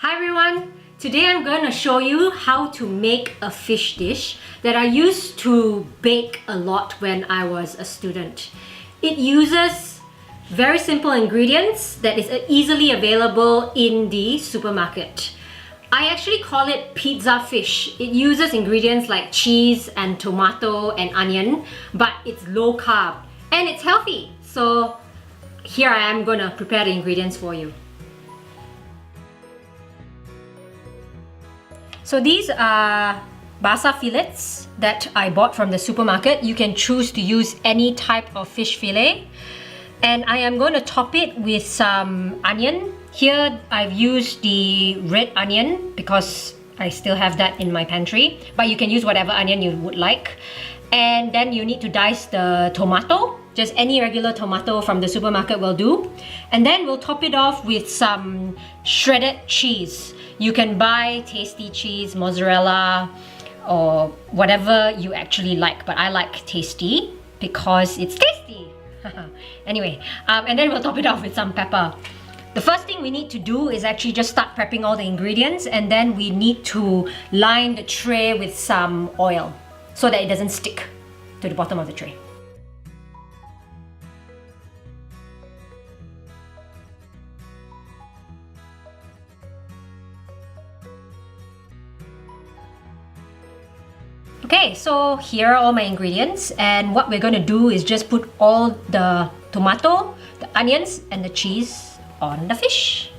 Hi everyone! Today I'm going to show you how to make a fish dish that I used to bake a lot when I was a student. It uses very simple ingredients that is easily available in the supermarket. I actually call it pizza fish. It uses ingredients like cheese and tomato and onion, but it's low carb and it's healthy. So here I am going to prepare the ingredients for you. So these are basa fillets that I bought from the supermarket. You can choose to use any type of fish fillet. And I am going to top it with some onion. Here I've used the red onion because I still have that in my pantry. But you can use whatever onion you would like. And then you need to dice the tomato. Just any regular tomato from the supermarket will do. And then we'll top it off with some shredded cheese. You can buy tasty cheese, mozzarella, or whatever you actually like. But I like tasty because it's tasty. Anyway, and then we'll top it off with some pepper. The first thing we need to do is actually just start prepping all the ingredients, and then we need to line the tray with some oil so that it doesn't stick to the bottom of the tray. Okay, so here are all my ingredients, and what we're going to do is just put all the tomato, the onions, and the cheese on the fish.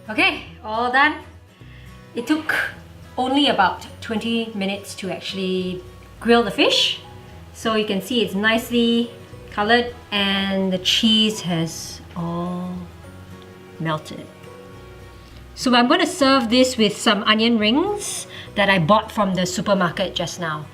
Okay, all done. It took only about 20 minutes to actually grill the fish. So you can see it's nicely colored and the cheese has all melted. So I'm going to serve this with some onion rings that I bought from the supermarket just now.